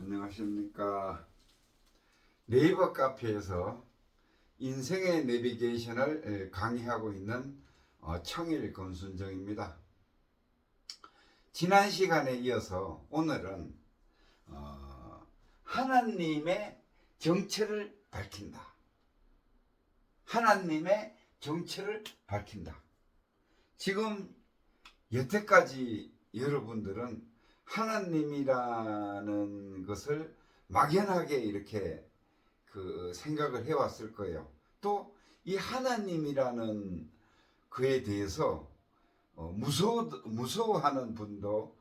안녕하십니까. 네이버 카페에서 인생의 내비게이션을 강의하고 있는 청일 권순정입니다. 지난 시간에 이어서 오늘은 하나님의 정체를 밝힌다. 하나님의 정체를 밝힌다. 지금 여태까지 여러분들은 하나님이라는 것을 막연하게 이렇게 생각을 해왔을 거예요. 또 이 하나님이라는 그에 대해서 무서워하는 분도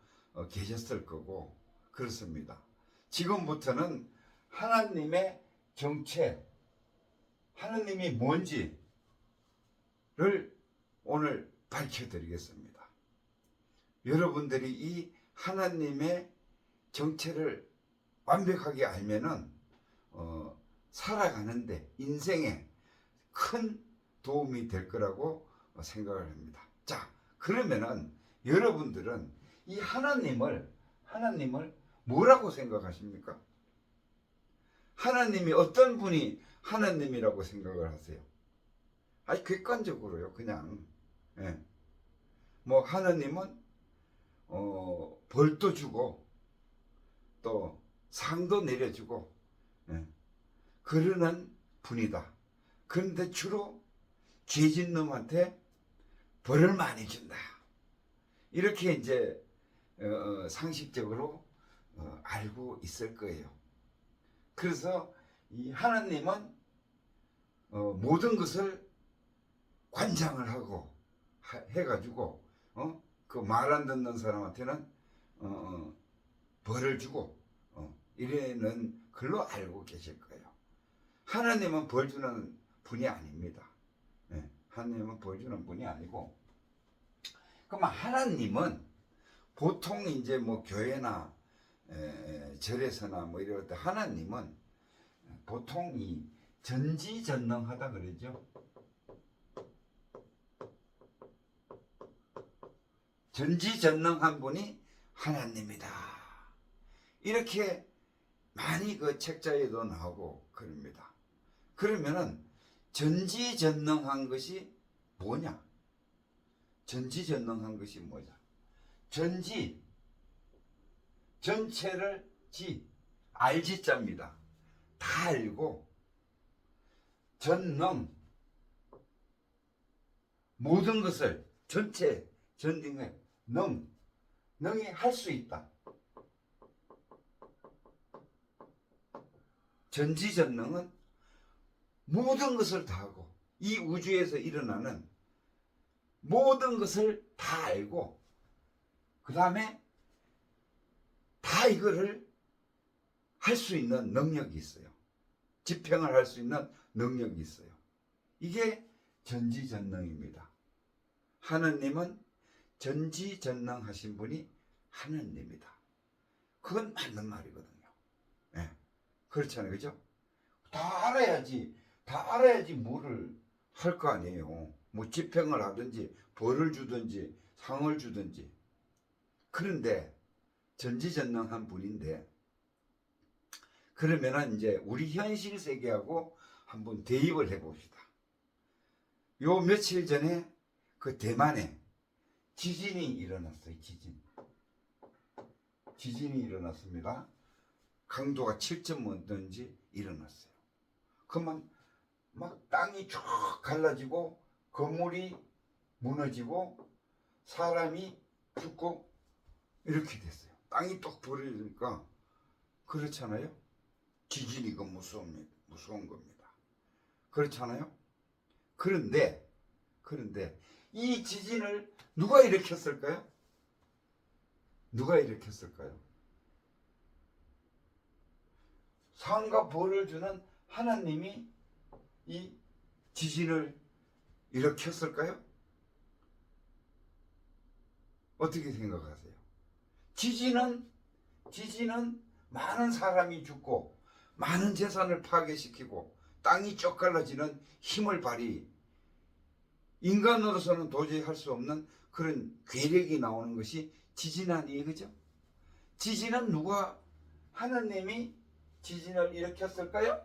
계셨을 거고 그렇습니다. 지금부터는 하나님의 정체, 하나님이 뭔지를 오늘 밝혀드리겠습니다. 여러분들이 이 하나님의 정체를 완벽하게 알면은 살아가는데 인생에 큰 도움이 될 거라고 생각을 합니다. 자, 그러면은 여러분들은 이 하나님을 뭐라고 생각하십니까? 하나님이 어떤 분이 하나님이라고 생각을 하세요? 아니, 객관적으로요, 그냥. 예. 뭐 하나님은 벌도 주고 또 상도 내려주고 그러는 분이다. 그런데 주로 죄진 놈한테 벌을 많이 준다. 이렇게 이제 상식적으로 알고 있을 거예요. 그래서 이 하나님은 모든 것을 관장을 하고 해가지고 그 말 안 듣는 사람한테는 벌을 주고 이래는 글로 알고 계실 거예요. 하나님은 벌 주는 분이 아닙니다. 하나님은 벌 주는 분이 아니고, 그럼 하나님은 보통 이제 뭐 교회나 절에서나 뭐 이럴 때 하나님은 보통 이 전지전능하다 그러죠. 전지전능한 분이 하나님이다. 이렇게 많이 그 책자에도 나오고 그럽니다. 그러면은 전지전능한 것이 뭐냐? 전지전능한 것이 뭐냐? 전지, 전체를 알지자입니다. 다 알고, 전능, 모든 것을 전체, 전능에 능이 할 수 있다. 전지전능은 모든 것을 다 하고 이 우주에서 일어나는 모든 것을 다 알고 그 다음에 다 이거를 할 수 있는 능력이 있어요. 집행을 할 수 있는 능력이 있어요. 이게 전지전능입니다. 하느님은 전지전능하신 분이 하느님이다. 그건 맞는 말이거든요. 네. 그렇잖아요. 그죠? 다 알아야지 뭐를 할 거 아니에요. 뭐 집행을 하든지 벌을 주든지 상을 주든지. 그런데 전지전능한 분인데, 그러면은 이제 우리 현실 세계하고 한번 대입을 해봅시다. 요 며칠 전에 그 대만에 지진이 일어났어요. 지진이 일어났습니다. 강도가 7.5든지 일어났어요. 그러면 막 땅이 쭉 갈라지고 건물이 무너지고 사람이 죽고 이렇게 됐어요. 땅이 똑 벌어지니까. 그렇잖아요. 지진이 그 무서운 겁니다. 그렇잖아요. 그런데 이 지진을 누가 일으켰을까요? 상과 벌을 주는 하나님이 이 지진을 일으켰을까요? 어떻게 생각하세요? 지진은 많은 사람이 죽고 많은 재산을 파괴시키고 땅이 쪽 갈라지는 힘을 발휘, 인간으로서는 도저히 할 수 없는 그런 괴력이 나오는 것이 지진 아니에요, 그죠? 지진은 누가 하느님이 지진을 일으켰을까요?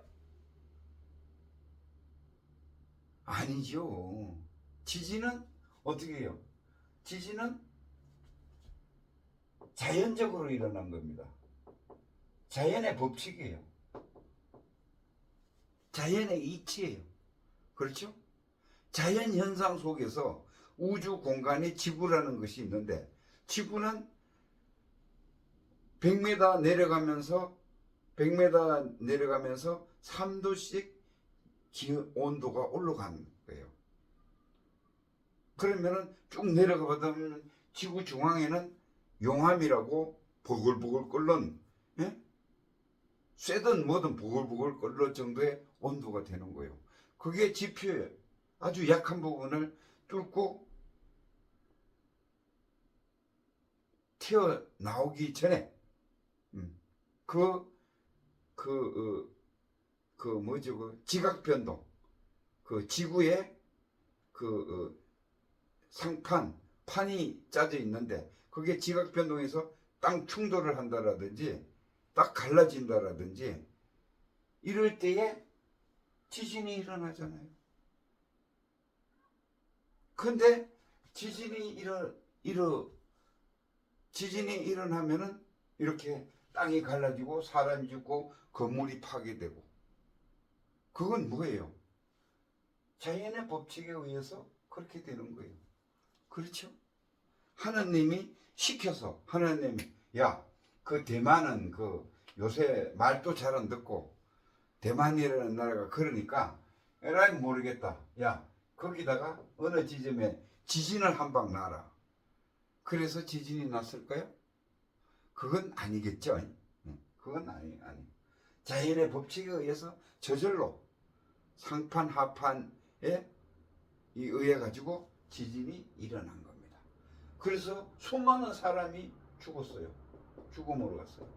아니죠. 지진은 어떻게 해요? 지진은 자연적으로 일어난 겁니다. 자연의 법칙이에요. 자연의 이치예요. 그렇죠? 자연 현상 속에서 우주 공간에 지구라는 것이 있는데, 지구는 100m 내려가면서 3도씩 온도가 올라가는 거예요. 그러면은 쭉 내려가 보면 지구 중앙에는 용암이라고 보글보글 끓는, 예? 쇠든 뭐든 보글보글 끓는 정도의 온도가 되는 거예요. 그게 지표에 아주 약한 부분을 뚫고 튀어나오기 전에 뭐죠? 그 지각변동, 그 지구의 판이 짜져 있는데, 그게 지각변동에서 땅 충돌을 한다라든지 딱 갈라진다라든지 이럴 때에 지진이 일어나잖아요. 근데 지진이 일어나면은 이렇게 땅이 갈라지고 사람이 죽고 건물이 파괴되고, 그건 뭐예요? 자연의 법칙에 의해서 그렇게 되는 거예요. 그렇죠? 하나님이 시켜서, 야, 그 대만은 요새 말도 잘 안 듣고 대만이라는 나라가 그러니까 에라이 모르겠다. 야, 거기다가 어느 지점에 지진을 한 방 놔라. 그래서 지진이 났을까요? 그건 아니겠죠. 그건 아니. 자연의 법칙에 의해서 저절로 상판 하판에 의해 가지고 지진이 일어난 겁니다. 그래서 수많은 사람이 죽었어요. 죽음으로 갔어요.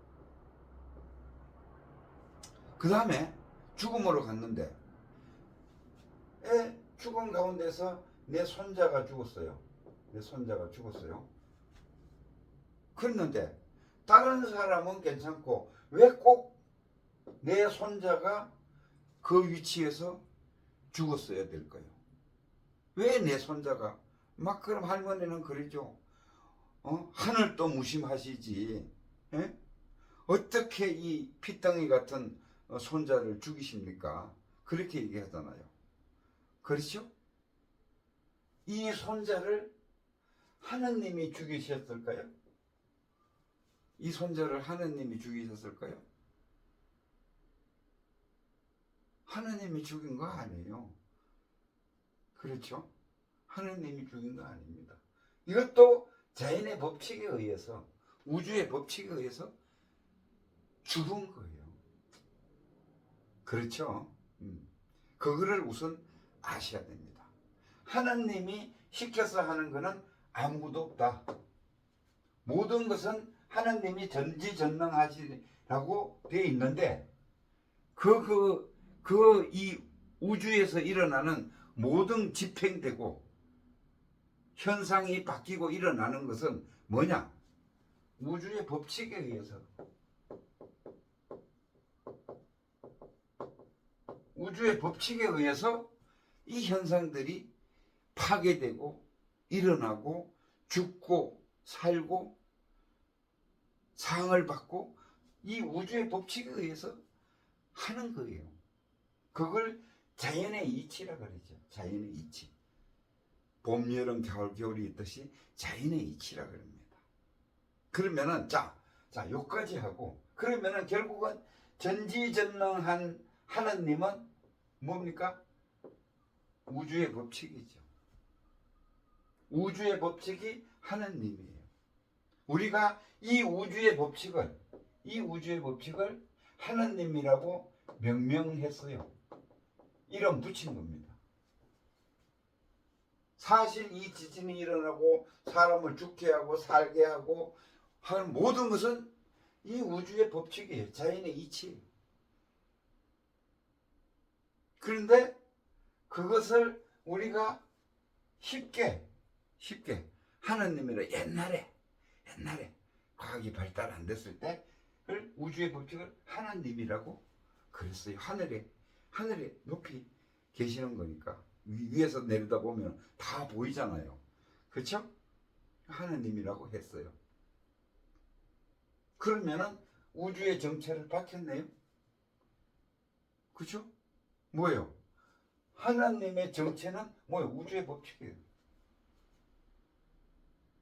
그 다음에 죽음으로 갔는데, 죽음 가운데서 내 손자가 죽었어요. 그랬는데 다른 사람은 괜찮고 왜 꼭 내 손자가 그 위치에서 죽었어야 될까요? 왜 내 손자가? 막 그럼 할머니는 그러죠. 하늘도 무심하시지. 예? 어떻게 이 피덩이 같은 손자를 죽이십니까? 그렇게 얘기하잖아요. 그렇죠? 이 손자를 하느님이 죽이셨을까요? 이 손자를 하느님이 죽이셨을까요? 하느님이 죽인 거 아니에요. 그렇죠? 하느님이 죽인 거 아닙니다. 이것도 자연의 법칙에 의해서, 우주의 법칙에 의해서 죽은 거예요. 그렇죠? 그거를 우선 아셔야 됩니다. 하나님이 시켜서 하는 것은 아무도 없다. 모든 것은 하나님이 전지전능하시라고 되어 있는데, 이 우주에서 일어나는 모든 집행되고 현상이 바뀌고 일어나는 것은 뭐냐? 우주의 법칙에 의해서. 우주의 법칙에 의해서 이 현상들이 파괴되고 일어나고 죽고 살고 상을 받고, 이 우주의 법칙에 의해서 하는 거예요. 그걸 자연의 이치라 그러죠. 자연의 이치. 봄, 여름, 가을, 겨울이 있듯이 자연의 이치라 그럽니다. 그러면은 요까지 하고, 그러면은 결국은 전지전능한 하나님은 뭡니까? 우주의 법칙이죠. 우주의 법칙이 하나님이에요. 우리가 이 우주의 법칙을 하나님이라고 명명했어요. 이름 붙인 겁니다. 사실 이 지진이 일어나고 사람을 죽게 하고 살게 하고 하는 모든 것은 이 우주의 법칙이에요. 자연의 이치예요. 그런데 그것을 우리가 쉽게 하느님이라 옛날에 과학이 발달 안 됐을 때 우주의 법칙을 하나님이라고 그랬어요. 하늘에 높이 계시는 거니까 위에서 내려다 보면 다 보이잖아요. 그렇죠? 하나님이라고 했어요. 그러면은 우주의 정체를 밝혔네요. 그렇죠? 뭐예요? 하나님의 정체는 뭐예요? 우주의 법칙이에요.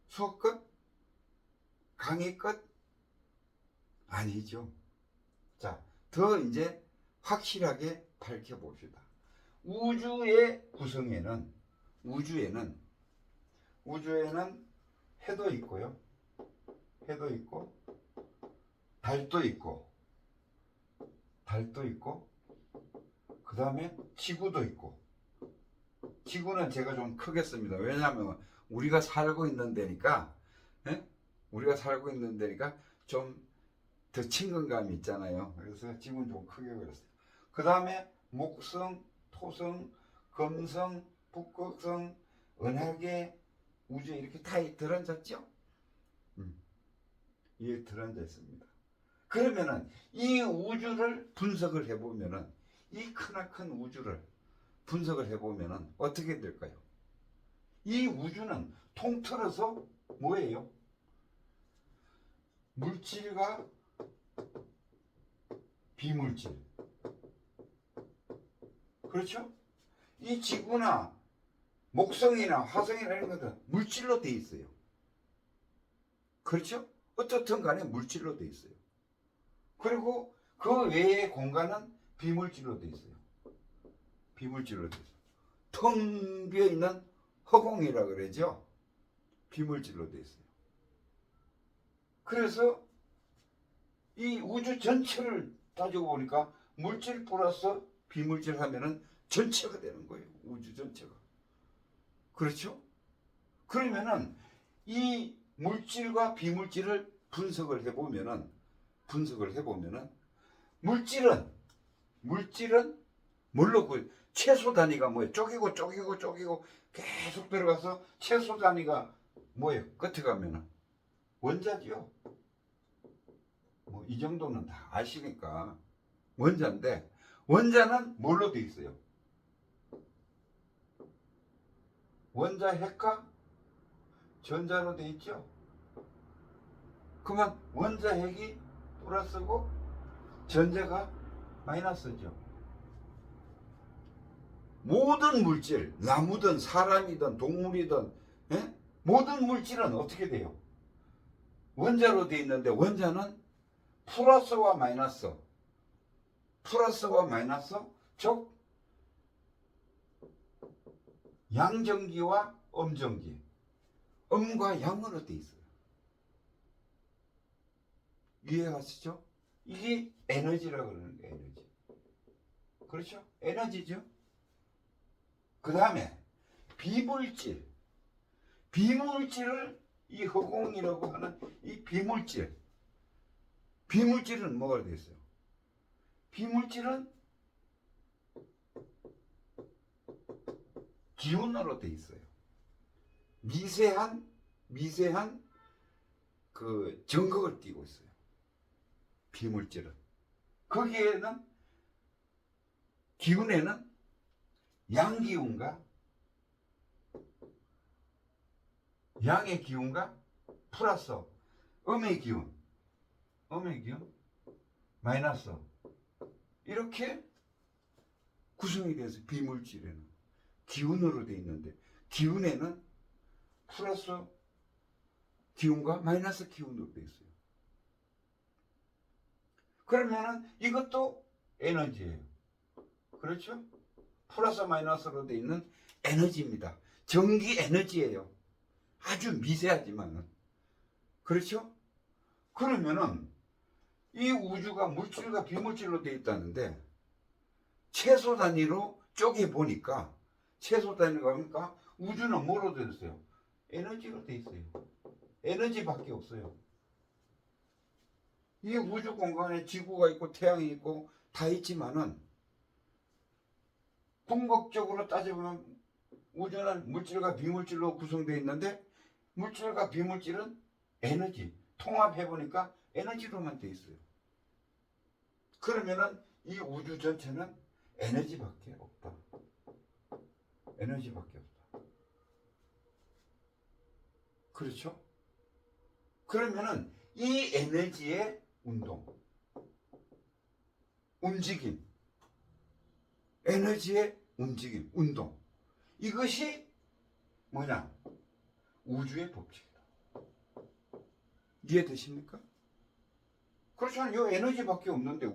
수업 끝? 강의 끝? 아니죠. 자, 더 이제 확실하게 밝혀봅시다. 우주의 구성에는 해도 있고요. 해도 있고 달도 있고 그 다음에 지구도 있고. 지구는 제가 좀 크겠습니다. 왜냐하면 우리가 살고 있는 데니까 좀 더 친근감이 있잖아요. 그래서 지구는 좀 크게 그렸어요. 그 다음에 목성, 토성, 금성, 북극성, 은하계, 우주에 이렇게 다 들어앉았죠? 이게 들어앉아 있습니다. 그러면은 이 우주를 분석을 해보면은 이 크나큰 우주를 분석을 해보면은 어떻게 될까요? 이 우주는 통틀어서 뭐예요? 물질과 비물질. 그렇죠? 이 지구나 목성이나 화성이나 이런 것들은 물질로 돼 있어요. 그렇죠? 어떻든 간에 물질로 돼 있어요. 그리고 그 외의 공간은 비물질로 돼 있어요. 비물질로 돼 있어요. 텅 비어 있는 허공이라 그러죠. 비물질로 돼 있어요. 그래서 이 우주 전체를 따지고 보니까 물질 플러스 비물질 하면은 전체가 되는 거예요. 우주 전체가. 그렇죠? 그러면은 이 물질과 비물질을 분석을 해보면은 물질은 뭘로 최소 단위가 뭐예요? 쪼개고 계속 들어가서 최소 단위가 뭐예요? 끝에 가면은 원자죠. 뭐 이 정도는 다 아시니까 원자인데, 원자는 뭘로 돼 있어요? 원자 핵과 전자로 돼 있죠. 그러면 원자 핵이 플러스고 전자가 마이너스죠. 모든 물질, 나무든 사람이든 동물이든 모든 물질은 어떻게 돼요? 원자로 돼 있는데 원자는 플러스와 마이너스, 즉 양전기와 음전기, 음과 양으로 돼 있어요. 이해하시죠? 이게 에너지라고 그러는 거예요. 에너지. 그렇죠? 에너지죠. 그 다음에 비물질을 이 허공이라고 하는 이 비물질은 뭐가 되어 있어요? 비물질은 기운으로 되어 있어요. 미세한 그 정극을 띠고 있어요. 비물질은. 거기에는 기운에는 양기운과 양의 기운과 플러스 음의 기운 마이너스 이렇게 구성이 돼서 비물질에는 기운으로 되어 있는데, 기운에는 플러스 기운과 마이너스 기운으로 되어 있어요. 그러면은 이것도 에너지예요. 그렇죠? 플러스 마이너스로 되어 있는 에너지입니다. 전기 에너지예요. 아주 미세하지만은. 그렇죠? 그러면은 이 우주가 물질과 비물질로 되어 있다는데, 최소 단위로 쪼개 보니까 우주는 뭐로 되어 있어요? 에너지로 되어 있어요. 에너지밖에 없어요. 이 우주 공간에 지구가 있고 태양이 있고 다 있지만은, 궁극적으로 따져보면 우주는 물질과 비물질로 구성되어 있는데, 물질과 비물질은 에너지, 통합해보니까 에너지로만 되어 있어요. 그러면은 이 우주 전체는 에너지밖에 없다. 에너지밖에 없다. 그렇죠? 그러면은 이 에너지의 운동, 움직임, 에너지의 움직임, 운동, 이것이 뭐냐? 우주의 법칙이다. 이해되십니까? 그렇잖아요. 이 에너지밖에 없는데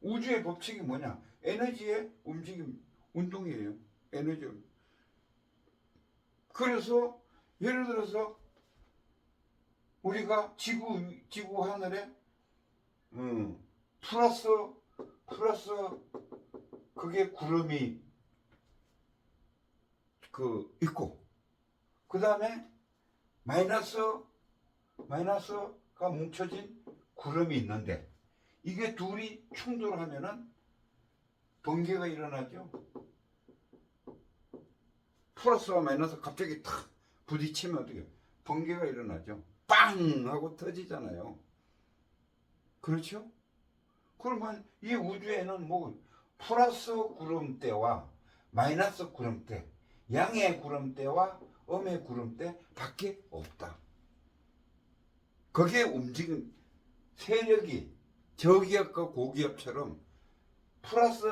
우주의 법칙이 뭐냐? 에너지의 움직임, 운동이에요. 에너지. 그래서 예를 들어서 우리가 지구 하늘에 플러스 그게 구름이 있고, 그 다음에 마이너스가 뭉쳐진 구름이 있는데, 이게 둘이 충돌하면은 번개가 일어나죠. 플러스와 마이너스 갑자기 탁 부딪히면 어떻게 번개가 일어나죠. 빵 하고 터지잖아요. 그렇죠? 그러면 이 우주에는 뭐 플러스 구름대와 마이너스 구름대, 양의 구름대와 음의 구름대 밖에 없다. 거기에 움직임 세력이 저기압과 고기압처럼 플러스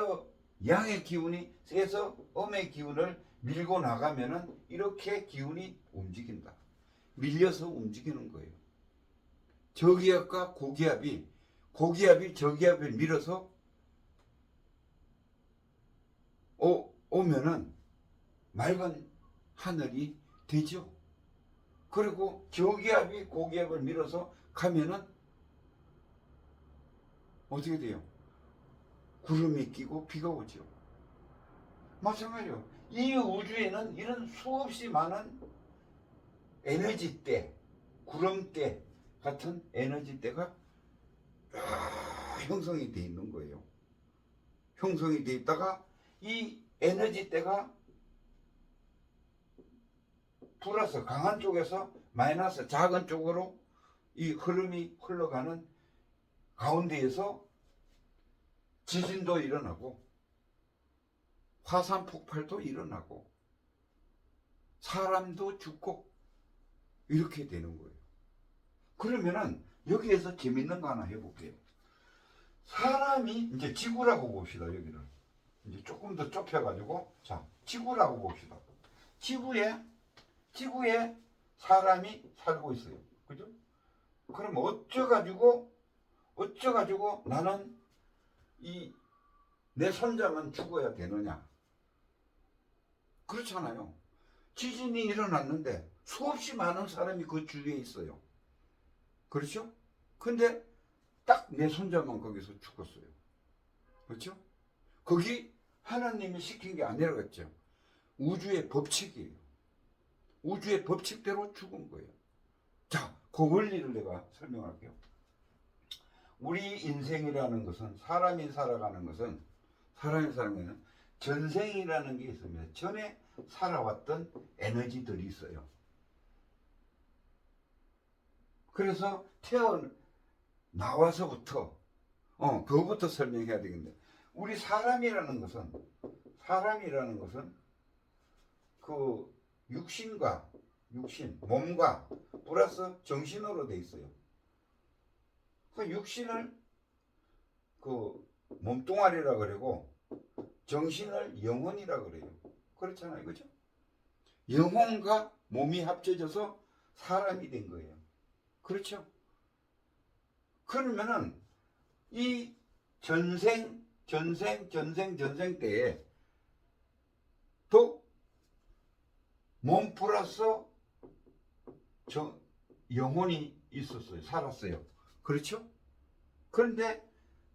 양의 기운이 세서 음의 기운을 밀고 나가면은 이렇게 기운이 움직인다. 밀려서 움직이는 거예요. 저기압과 고기압이 저기압을 밀어서 오면은 맑은 하늘이 되죠. 그리고 저기압이 고기압을 밀어서 가면은 어떻게 돼요? 구름이 끼고 비가 오죠. 마찬가지로 이 우주에는 이런 수없이 많은 에너지대, 구름대 같은 에너지대가 형성이 돼 있는 거예요. 형성이 돼 있다가 이 에너지대가 플러스 강한 쪽에서 마이너스 작은 쪽으로 이 흐름이 흘러가는 가운데에서 지진도 일어나고 화산 폭발도 일어나고 사람도 죽고 이렇게 되는 거예요. 그러면은 여기에서 재밌는 거 하나 해볼게요. 사람이 이제 지구라고 봅시다. 여기를 이제 조금 더 좁혀가지고, 자, 지구라고 봅시다. 지구에 사람이 살고 있어요. 그죠? 그럼 어쩌가지고 나는 내 손자만 죽어야 되느냐? 그렇잖아요. 지진이 일어났는데 수없이 많은 사람이 그 주위에 있어요. 그렇죠? 근데 딱 내 손자만 거기서 죽었어요. 그렇죠? 거기 하나님이 시킨 게 아니라겠죠. 우주의 법칙이에요. 우주의 법칙대로 죽은 거예요. 자, 그 원리를 내가 설명할게요. 우리 인생이라는 것은, 사람이 살아가는 것은 전생이라는 게 있습니다. 전에 살아왔던 에너지들이 있어요. 그래서 나와서부터 그거부터 설명해야 되겠네. 우리 사람이라는 것은 그 육신, 몸과 플러스 정신으로 돼 있어요. 그 육신을 그 몸뚱아리라 그러고 정신을 영혼이라 그래요. 그렇잖아요. 그죠? 영혼과 몸이 합쳐져서 사람이 된 거예요. 그렇죠? 그러면은 이 전생 때에 또 몸 플러스 영혼이 있었어요. 살았어요. 그렇죠? 그런데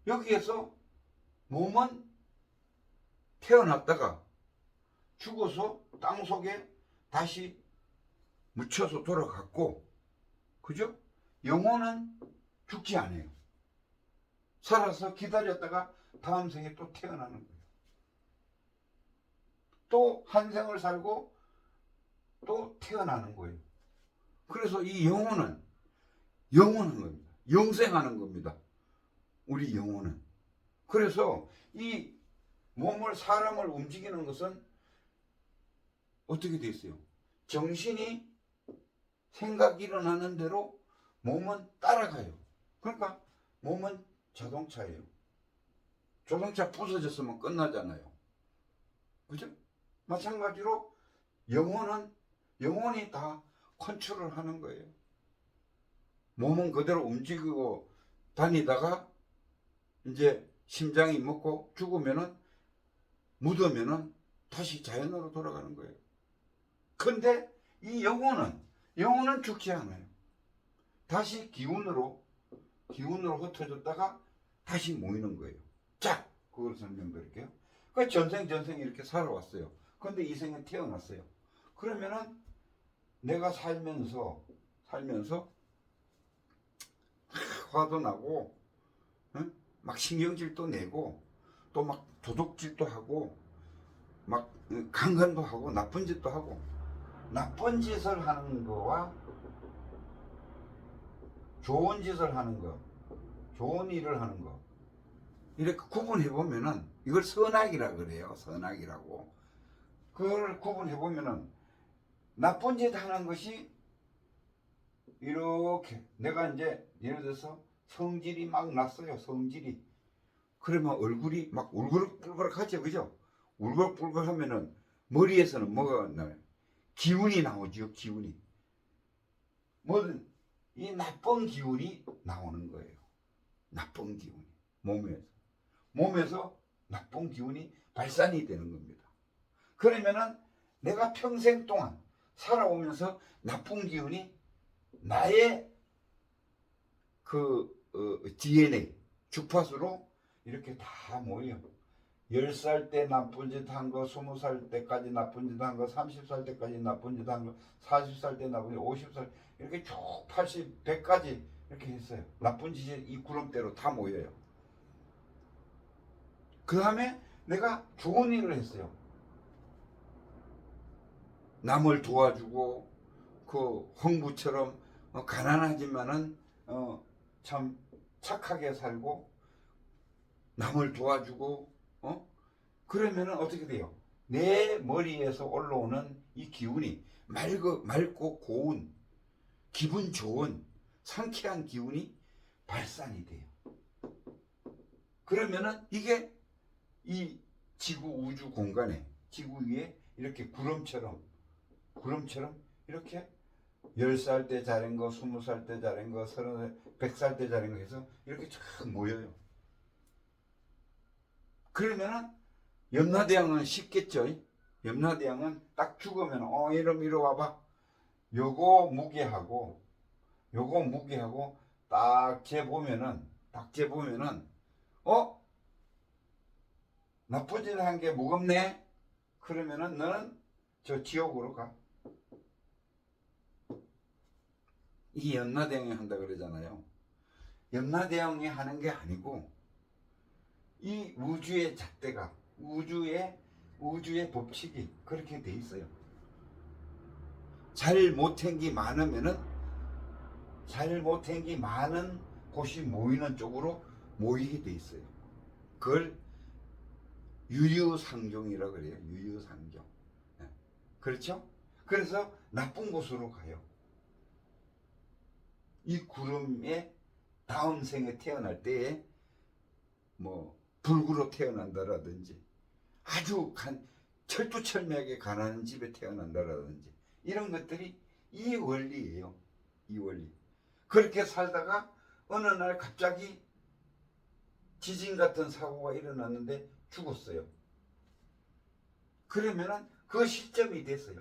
여기에서 몸은 태어났다가 죽어서 땅속에 다시 묻혀서 돌아갔고, 그죠? 영혼은 죽지 않아요. 살아서 기다렸다가 다음 생에 또 태어나는 거예요. 또 한 생을 살고 또 태어나는 거예요. 그래서 이 영혼은 겁니다. 영생하는 겁니다. 우리 영혼은. 그래서 이 몸을, 사람을 움직이는 것은 어떻게 돼 있어요? 정신이 생각이 일어나는 대로 몸은 따라가요. 그러니까 몸은 자동차예요. 자동차 부서졌으면 끝나잖아요. 그죠? 마찬가지로 영혼이 다 컨트롤 하는 거예요. 몸은 그대로 움직이고 다니다가 이제 심장이 먹고 죽으면은, 묻으면은 다시 자연으로 돌아가는 거예요. 근데 이 영혼은 죽지 않아요. 다시 기운으로 흩어졌다가 다시 모이는 거예요. 자, 그걸 설명드릴게요. 그 전생 이렇게 살아왔어요. 근데 이 생에 태어났어요. 그러면은 내가 살면서 화도 나고, 응? 막 신경질도 내고, 또 막 도둑질도 하고, 막 강간도 하고, 나쁜 짓도 하고. 나쁜 짓을 하는 거와 좋은 짓을 하는 거, 좋은 일을 하는 거, 이렇게 구분해 보면은, 이걸 선악이라 그래요. 선악이라고. 그걸 구분해 보면은, 나쁜 짓 하는 것이 이렇게, 내가 이제 예를 들어서 성질이 막 났어요. 성질이. 그러면 얼굴이 막 울그럭불그럭 하죠. 그죠? 울그럭불그럭 하면은 머리에서는 뭐가 나요? 기운이 나오죠. 기운이. 뭐든 이 나쁜 기운이 나오는 거예요. 나쁜 기운이. 몸에서 나쁜 기운이 발산이 되는 겁니다. 그러면은 내가 평생 동안 살아오면서 나쁜 기운이 나의 DNA, 주파수로 이렇게 다 모여요. 10살 때 나쁜 짓 한 거, 20살 때까지 나쁜 짓 한 거, 30살 때까지 나쁜 짓 한 거, 40살 때 나쁜 짓, 50살, 이렇게 쭉 80, 100까지 이렇게 했어요. 나쁜 짓이 이 구름대로 다 모여요. 그 다음에 내가 좋은 일을 했어요. 남을 도와주고, 그 홍부처럼 가난하지만은 참 착하게 살고, 남을 도와주고, 그러면은 어떻게 돼요? 내 머리에서 올라오는 이 기운이 맑고 고운, 기분 좋은, 상쾌한 기운이 발산이 돼요. 그러면은 이게 이 지구 우주 공간에, 지구 위에 이렇게 구름처럼 이렇게 10살 때 잘한 거, 20살 때 잘한 거, 30살, 100살 때 잘한 거 해서 이렇게 쫙 모여요. 그러면은 염라대왕은 쉽겠죠. 염라대왕은 딱 죽으면 이놈 이리 와봐. 요거 무게하고 딱 재보면은 나쁜 짓 한 게 무겁네. 그러면은 너는 저 지옥으로 가. 이 염라대왕이 한다 그러잖아요. 염라대왕이 하는 게 아니고 이 우주의 잣대가, 우주의 법칙이 그렇게 돼 있어요. 잘못한 게 많은 곳이 모이는 쪽으로 모이게 돼 있어요. 그걸 유유상종이라 그래요. 유유상종. 그렇죠? 그래서 나쁜 곳으로 가요. 이 구름에 다음 생에 태어날 때에 뭐 불구로 태어난다라든지, 아주 철두철미하게 가난한 집에 태어난다라든지, 이런 것들이 이 원리예요. 이 원리. 그렇게 살다가 어느 날 갑자기 지진 같은 사고가 일어났는데 죽었어요. 그러면은 그 시점이 됐어요.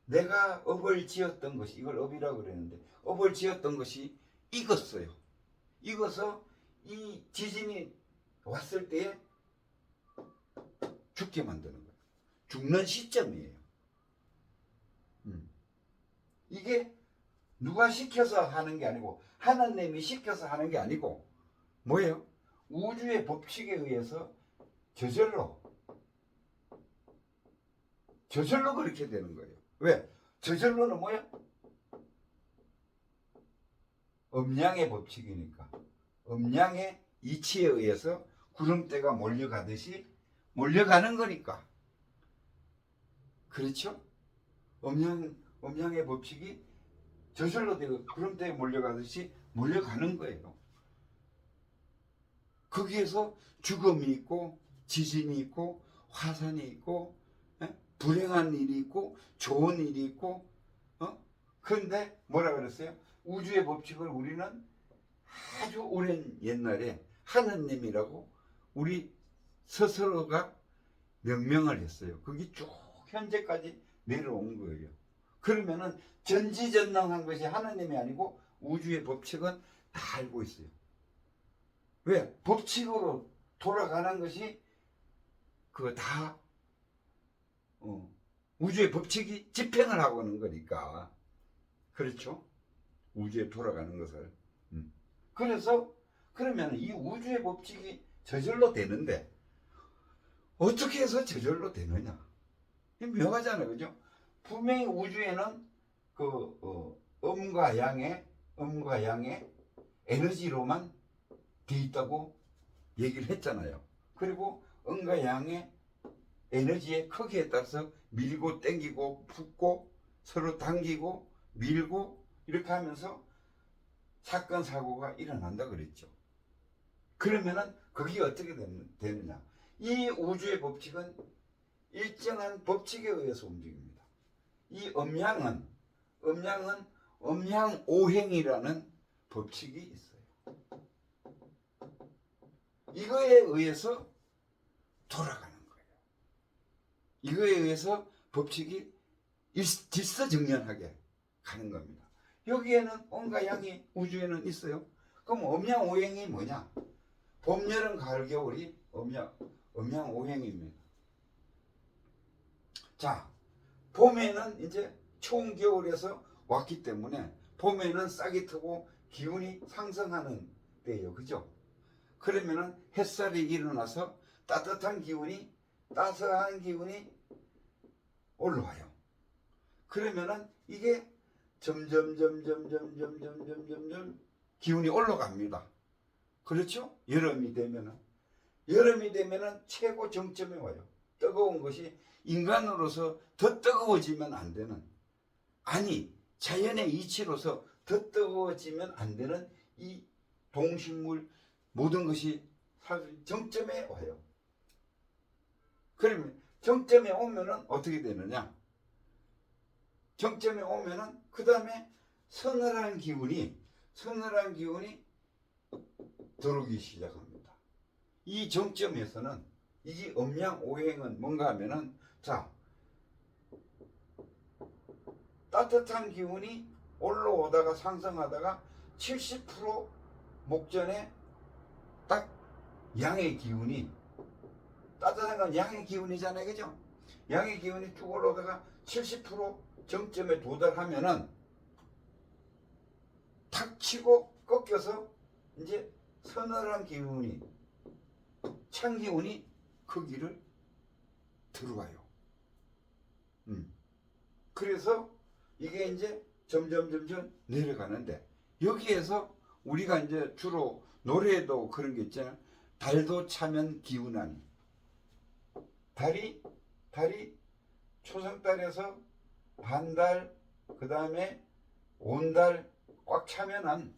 내가 업을 지었던 것이, 이걸 업이라고 그랬는데, 업을 지었던 것이 익었어요. 익어서 이 지진이 왔을 때에 죽게 만드는 거예요. 죽는 시점이에요. 이게 누가 시켜서 하는 게 아니고, 하나님이 시켜서 하는 게 아니고, 뭐예요? 우주의 법칙에 의해서 저절로 그렇게 되는 거예요. 왜? 저절로는 뭐야? 음양의 법칙이니까. 음양의 이치에 의해서 구름대가 몰려가듯이 몰려가는 거니까. 그렇죠? 음양의 법칙이 저절로 되고 구름대에 몰려가듯이 몰려가는 거예요. 거기에서 죽음이 있고 지진이 있고 화산이 있고 불행한 일이 있고 좋은 일이 있고 그런데 뭐라 그랬어요? 우주의 법칙을 우리는 아주 오랜 옛날에 하느님이라고 우리 스스로가 명명을 했어요. 그게 쭉 현재까지 내려온 거예요. 그러면은 전지전능한 것이 하느님이 아니고 우주의 법칙은 다 알고 있어요. 왜? 법칙으로 돌아가는 것이 그거 다 우주의 법칙이 집행을 하고 있는 거니까. 그렇죠? 우주에 돌아가는 것을. 그래서 그러면 이 우주의 법칙이 저절로 되는데 어떻게 해서 저절로 되느냐? 묘하잖아요, 그죠? 분명히 우주에는 음과 양의 에너지로만 돼 있다고 얘기를 했잖아요. 그리고 음과 양의 에너지의 크기에 따라서 밀고 당기고 붓고 서로 당기고 밀고 이렇게 하면서 사건 사고가 일어난다 그랬죠. 그러면은 그게 어떻게 되느냐? 이 우주의 법칙은 일정한 법칙에 의해서 움직입니다. 이 음양은 음양오행이라는 법칙이 있어요. 이거에 의해서 돌아가는 거예요. 이거에 의해서 법칙이 질서정연하게 가는 겁니다. 여기에는 온과 양이 우주에는 있어요. 그럼 음양오행이 뭐냐? 봄, 여름, 가을, 겨울이 음양오행입니다. 자, 봄에는 이제 추운 겨울에서 왔기 때문에 봄에는 싹이 트고 기운이 상승하는 때예요. 그죠? 그러면은 햇살이 일어나서 따뜻한 기운이 따스한 기운이 올라와요. 그러면은 이게 점점 기운이 올라갑니다. 그렇죠? 여름이 되면은 최고 정점에 와요. 뜨거운 것이 인간으로서 더 뜨거워지면 안 되는, 아니 자연의 이치로서 더 뜨거워지면 안 되는 이 동식물 모든 것이 정점에 와요. 그러면 정점에 오면은 어떻게 되느냐? 정점에 오면은 그 다음에 서늘한 기운이 들어오기 시작합니다. 이 정점에서는 이 음양오행은 뭔가 하면은, 자, 따뜻한 기운이 올라오다가 상승하다가 70% 목전에 딱 양의 기운이, 따뜻한 건 양의 기운이잖아요, 그죠? 양의 기운이 쭉 올라오다가 70% 정점에 도달하면은 탁 치고 꺾여서 이제 서늘한 기운이, 찬 기운이 거기를 들어와요. 그래서 이게 이제 점점 내려가는데, 여기에서 우리가 이제 주로 노래에도 그런 게 있잖아요. 달도 차면 기운하니. 달이 초승달에서 반달, 그 다음에 온달 꽉 차면은,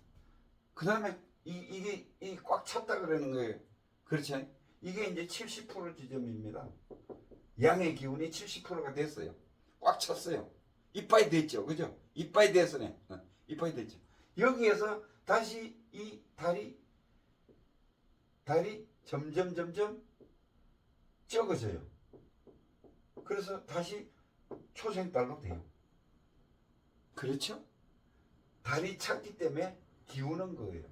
그 다음에 이게 꽉 찼다 그러는 거예요. 그렇죠? 이게 이제 70% 지점입니다. 양의 기운이 70%가 됐어요. 꽉 찼어요. 이빠이 됐죠. 그죠? 이빠이 됐으네. 이빠이 됐죠. 여기에서 다시 이 달이 점점 적어져요. 그래서 다시 초생달로 돼요. 그렇죠? 달이 찼기 때문에 기우는 거예요.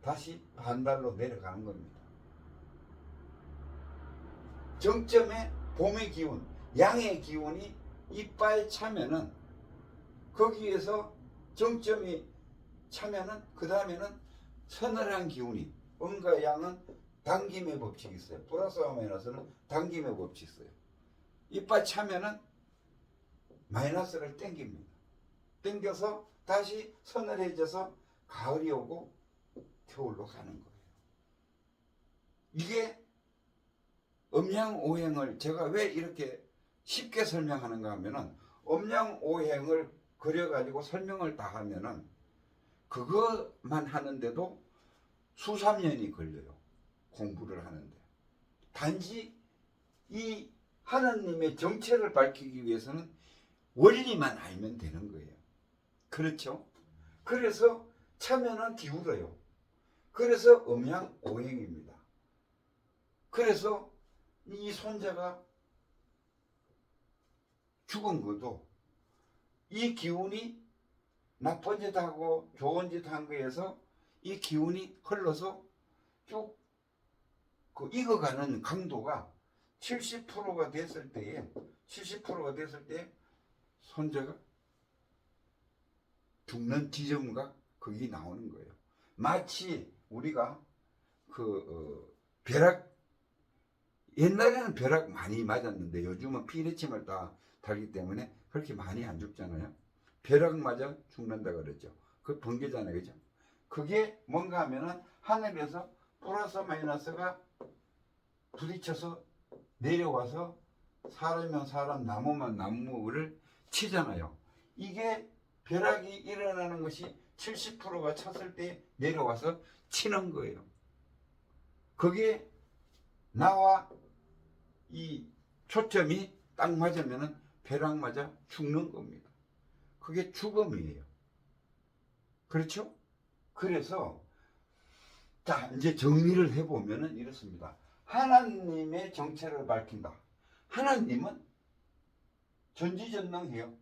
다시 반달로 내려가는 겁니다. 정점에 봄의 기운, 양의 기운이 이빨 차면은, 거기에서 정점이 차면은 그 다음에는 서늘한 기운이, 음과 양은 당김의 법칙이 있어요. 플러스와 마이너스는 당김의 법칙이 있어요. 이빨 차면은 마이너스를 땡깁니다. 땡겨서 다시 서늘해져서 가을이 오고 겨울로 가는 거예요. 이게 음양오행을 제가 왜 이렇게 쉽게 설명하는가 하면은, 음양오행을 그려가지고 설명을 다 하면은 그것만 하는데도 수삼 년이 걸려요. 공부를 하는데. 단지 이 하나님의 정체를 밝히기 위해서는 원리만 알면 되는 거예요. 그렇죠? 그래서 참여는 기울어요. 그래서 음양오행입니다. 그래서 이 손자가 죽은 것도 이 기운이 나쁜 짓 하고 좋은 짓 한 거에서 이 기운이 흘러서 쭉 그 익어가는 강도가 70%가 됐을 때에 70%가 됐을 때 손자가 죽는 지점과 거기 나오는 거예요. 마치 우리가 벼락, 옛날에는 벼락 많이 맞았는데 요즘은 피레침을 다 달기 때문에 그렇게 많이 안 죽잖아요. 벼락 맞아 죽는다 그러죠. 그 번개잖아요. 그죠? 그게 뭔가 하면은 하늘에서 플러스 마이너스가 부딪혀서 내려와서 사람이면 사람, 나무면 나무를 치잖아요. 이게 벼락이 일어나는 것이 70%가 쳤을 때 내려와서 치는 거예요. 그게 나와 이 초점이 딱 맞으면은 벼락 맞아 죽는 겁니다. 그게 죽음이에요. 그렇죠? 그래서 자, 이제 정리를 해보면은 이렇습니다. 하나님의 정체를 밝힌다. 하나님은 전지전능해요.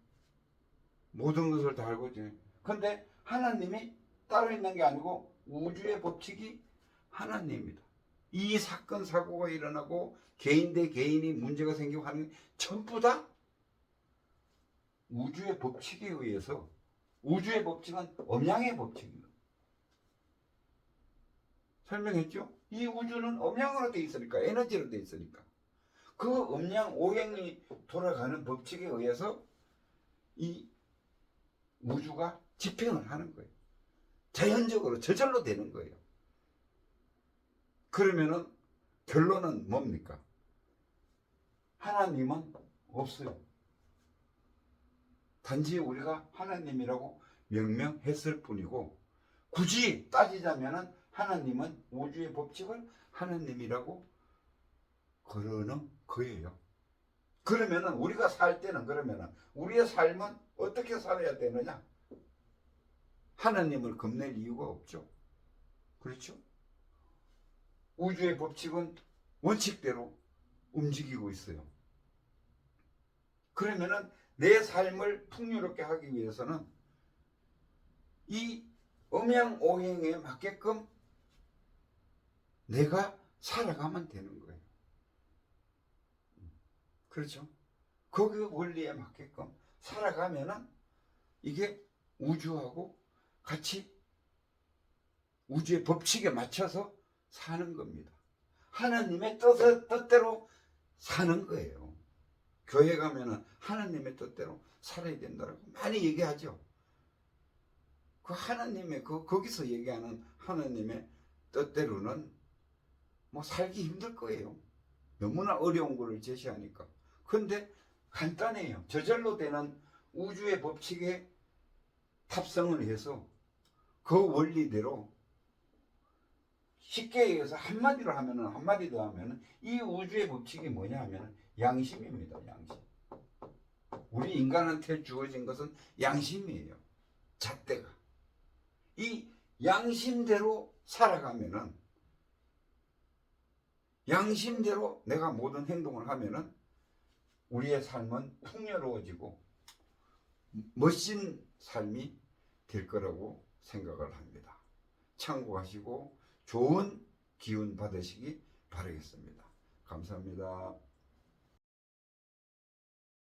모든 것을 다 알고 있죠. 근데 하나님이 따로 있는 게 아니고 우주의 법칙이 하나님입니다. 이 사건 사고가 일어나고 개인 대 개인이 문제가 생기고 하는 게 전부 다 우주의 법칙에 의해서, 우주의 법칙은 음양의 법칙입니다. 설명했죠? 이 우주는 음양으로 되어 있으니까, 에너지로 되어 있으니까 그 음양 오행이 돌아가는 법칙에 의해서 이 우주가 집행을 하는 거예요. 자연적으로 저절로 되는 거예요. 그러면은 결론은 뭡니까? 하나님은 없어요. 단지 우리가 하나님이라고 명명했을 뿐이고, 굳이 따지자면은 하나님은 우주의 법칙을 하나님이라고 그러는 거예요. 그러면은 우리가 살 때는, 그러면은 우리의 삶은 어떻게 살아야 되느냐? 하나님을 겁낼 이유가 없죠. 그렇죠? 우주의 법칙은 원칙대로 움직이고 있어요. 그러면은 내 삶을 풍요롭게 하기 위해서는 이 음양오행에 맞게끔 내가 살아가면 되는 거예요. 그렇죠? 그 원리에 맞게끔 살아가면은 이게 우주하고 같이 우주의 법칙에 맞춰서 사는 겁니다. 하나님의 뜻대로 사는 거예요. 교회 가면은 하나님의 뜻대로 살아야 된다고 많이 얘기하죠. 그 하나님의 거기서 얘기하는 하나님의 뜻대로는 뭐 살기 힘들 거예요. 너무나 어려운 거를 제시하니까. 근데 간단해요. 저절로 되는 우주의 법칙에 탑승을 해서 그 원리대로, 쉽게 얘기해서 한마디로 하면은, 한마디 더 하면은 이 우주의 법칙이 뭐냐 하면은 양심입니다. 양심. 우리 인간한테 주어진 것은 양심이에요. 잣대가. 이 양심대로 살아가면은, 양심대로 내가 모든 행동을 하면은 우리의 삶은 풍요로워지고 멋진 삶이 될 거라고 생각을 합니다. 참고하시고 좋은 기운 받으시기 바라겠습니다. 감사합니다.